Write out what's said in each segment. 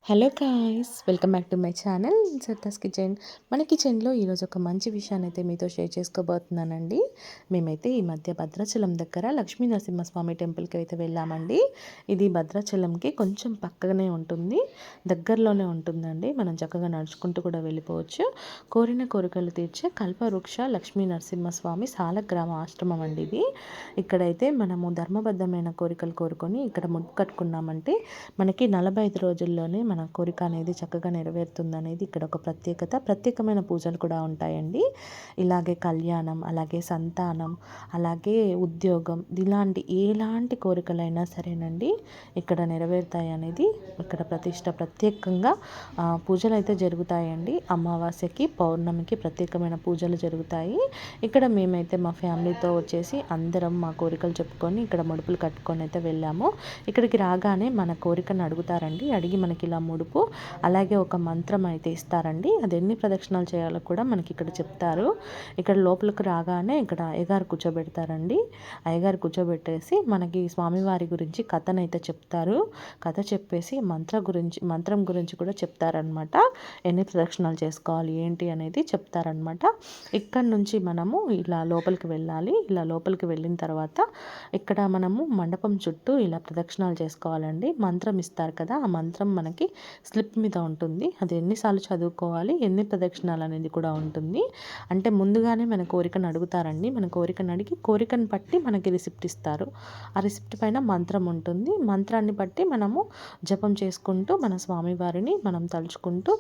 Hello guys, welcome back to my channel సర్దాస్ kitchen. మన కిచెన్లో ఈరోజు ఒక మంచి విషయాన్ని అయితే మీతో షేర్ చేసుకోబోతున్నానండి. మేమైతే ఈ మధ్య భద్రాచలం దగ్గర లక్ష్మీ నరసింహస్వామి టెంపుల్కి అయితే వెళ్ళామండి. ఇది భద్రాచలంకి కొంచెం పక్కనే ఉంటుంది, దగ్గరలోనే ఉంటుందండి. మనం చక్కగా నడుచుకుంటూ కూడా వెళ్ళిపోవచ్చు. కోరిన కోరికలు తీర్చే కల్పవృక్ష లక్ష్మీ నరసింహస్వామి సాలగ్రామ ఆశ్రమం అండి ఇది. ఇక్కడైతే మనము ధర్మబద్ధమైన కోరికలు కోరుకొని ఇక్కడ ముగ్గు కట్టుకున్నామంటే మనకి 45 రోజుల్లోనే మన కోరిక అనేది చక్కగా నెరవేరుతుందనేది ఇక్కడ ఒక ప్రత్యేకమైన పూజలు కూడా ఉంటాయండి. ఇలాగే కళ్యాణం, అలాగే సంతానం, అలాగే ఉద్యోగం, ఇలాంటి ఎలాంటి కోరికలైనా సరేనండి ఇక్కడ నెరవేరుతాయి అనేది ఇక్కడ ప్రత్యేకంగా పూజలు అయితే జరుగుతాయండి. అమావాస్యకి, పౌర్ణమికి ప్రత్యేకమైన పూజలు జరుగుతాయి. ఇక్కడ మేమైతే మా ఫ్యామిలీతో వచ్చేసి అందరం మా కోరికలు చెప్పుకొని ఇక్కడ ముడుపులు కట్టుకొని అయితే వెళ్ళాము. ఇక్కడికి రాగానే మన కోరికను అడుగుతారండి. అడిగి మనకి ఇలా ముడుపు, అలాగే ఒక మంత్రం అయితే ఇస్తారండి. అది ఎన్ని ప్రదక్షిణాలు చేయాలో కూడా మనకి ఇక్కడ చెప్తారు. ఇక్కడ లోపలికి రాగానే ఇక్కడ అయ్యగారు కూర్చోబెడతారండి. అయ్యగారు కూర్చోబెట్టేసి మనకి స్వామివారి గురించి కథనైతే చెప్తారు. కథ చెప్పేసి మంత్రం గురించి కూడా చెప్తారనమాట. ఎన్ని ప్రదక్షిణాలు చేసుకోవాలి ఏంటి అనేది చెప్తారనమాట. ఇక్కడ నుంచి మనము ఇలా లోపలికి వెళ్ళాలి. ఇలా లోపలికి వెళ్ళిన తర్వాత ఇక్కడ మనము మండపం చుట్టూ ఇలా ప్రదక్షిణాలు చేసుకోవాలండి. మంత్రం ఇస్తారు కదా, ఆ మంత్రం మనకి స్లిప్ మీద ఉంటుంది. అది ఎన్నిసార్లు చదువుకోవాలి, ఎన్ని ప్రదక్షిణాలు అనేది కూడా ఉంటుంది. అంటే ముందుగానే మన కోరికను అడుగుతారండి. మన కోరికను అడిగి కోరికను బట్టి మనకి రిసిప్ట్ ఇస్తారు. ఆ రిసిప్ట్ పైన మంత్రం ఉంటుంది. మంత్రాన్ని బట్టి మనము జపం చేసుకుంటూ మన స్వామివారిని మనం తలుచుకుంటూ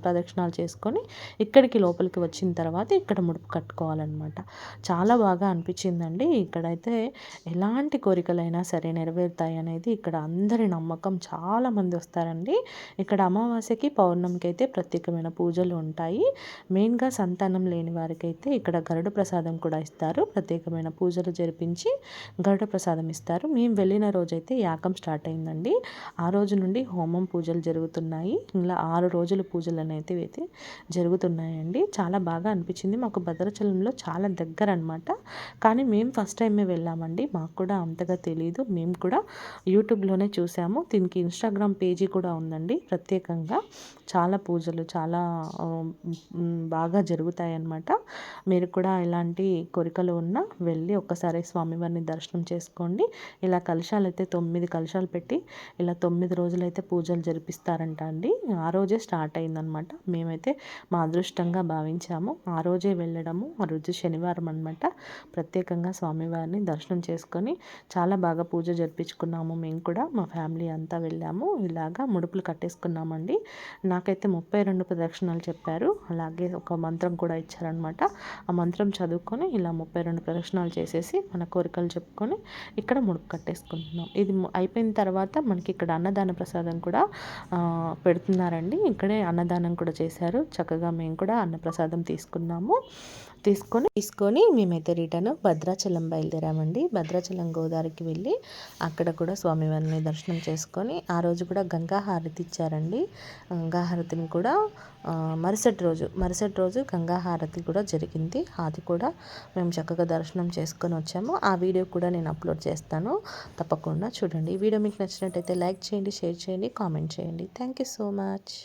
ప్రదక్షిణాలు చేసుకొని ఇక్కడికి లోపలికి వచ్చిన తర్వాత ఇక్కడ ముడుపు కట్టుకోవాలన్నమాట. చాలా బాగా అనిపించిందండి. ఇక్కడైతే ఎలాంటి కోరికలైనా సరే నెరవేరుతాయి అనేది ఇక్కడ అందరి నమ్మకం. చాలామంది వస్తారండి. ఇక్కడ అమావాస్యకి, పౌర్ణమికి అయితే ప్రత్యేకమైన పూజలు ఉంటాయి. మెయిన్గా సంతానం లేని వారికి అయితే ఇక్కడ గరుడ ప్రసాదం కూడా ఇస్తారు. ప్రత్యేకమైన పూజలు జరిపించి గరుడ ప్రసాదం ఇస్తారు. మేము వెళ్ళిన రోజైతే యాగం స్టార్ట్ అయిందండి. ఆ రోజు నుండి హోమం పూజలు జరుగుతున్నాయి. ఇలా 6 రోజులు పూజలు అనేది అయితే జరుగుతున్నాయండి. చాలా బాగా అనిపించింది. మాకు భద్రాచలంలో చాలా దగ్గర అనమాట. కానీ మేము ఫస్ట్ టైమే వెళ్ళామండి. మాకు కూడా అంతగా తెలియదు. మేము కూడా యూట్యూబ్లోనే చూసాము. దీనికి ఇన్స్టాగ్రామ్ పేజీ కూడా ఉందండి. ప్రత్యేకంగా చాలా పూజలు చాలా బాగా జరుగుతాయి అన్నమాట. మీరు కూడా ఇలాంటి కోరికలు ఉన్నా వెళ్ళి ఒక్కసారి స్వామివారిని దర్శనం చేసుకోండి. ఇలా కలశాలు అయితే 9 కలశాలు పెట్టి ఇలా 9 రోజులైతే పూజలు జరిపిస్తారంట అండి. ఆ రోజే స్టార్ట్ అయిందనమాట. మేమైతే మా అదృష్టంగా భావించాము. ఆ రోజే వెళ్ళడము. ఆ రోజు శనివారం అనమాట. ప్రత్యేకంగా స్వామివారిని దర్శనం చేసుకొని చాలా బాగా పూజ జరిపించుకున్నాము. మేము కూడా మా ఫ్యామిలీ అంతా వెళ్ళాము. ఇలాగా ముడుపులు కట్టేసుకున్నామండి. నాకైతే 32 ప్రదక్షిణాలు చెప్పారు. అలాగే ఒక మంత్రం కూడా ఇచ్చారనమాట. ఆ మంత్రం చదువుకొని ఇలా 32 ప్రదక్షిణాలు చేసేసి మన కోరికలు చెప్పుకొని ఇక్కడ ముడుపు కట్టేసుకుంటున్నాం. ఇది అయిపోయిన తర్వాత మనకి ఇక్కడ అన్నదాన ప్రసాదం కూడా పెడుతున్నారండి. ఇక్కడే అన్నదానం కూడా చేశారు. చక్కగా మేము కూడా అన్నప్రసాదం తీసుకొని మేమైతే రిటర్న్ భద్రాచలం బయలుదేరామండి. భద్రాచలం గోదావరికి వెళ్ళి అక్కడ కూడా స్వామివారిని దర్శనం చేసుకొని ఆ రోజు కూడా గంగా హారతి ఇచ్చారండి. గంగా హారతిని కూడా మరుసటి రోజు గంగా హారతి కూడా జరిగింది. అది కూడా మేము చక్కగా దర్శనం చేసుకొని వచ్చాము. ఆ వీడియో కూడా నేను అప్లోడ్ చేస్తాను, తప్పకుండా చూడండి. ఈ వీడియో మీకు నచ్చినట్టయితే లైక్ చేయండి, షేర్ చేయండి, కామెంట్ చేయండి. Thank you so much.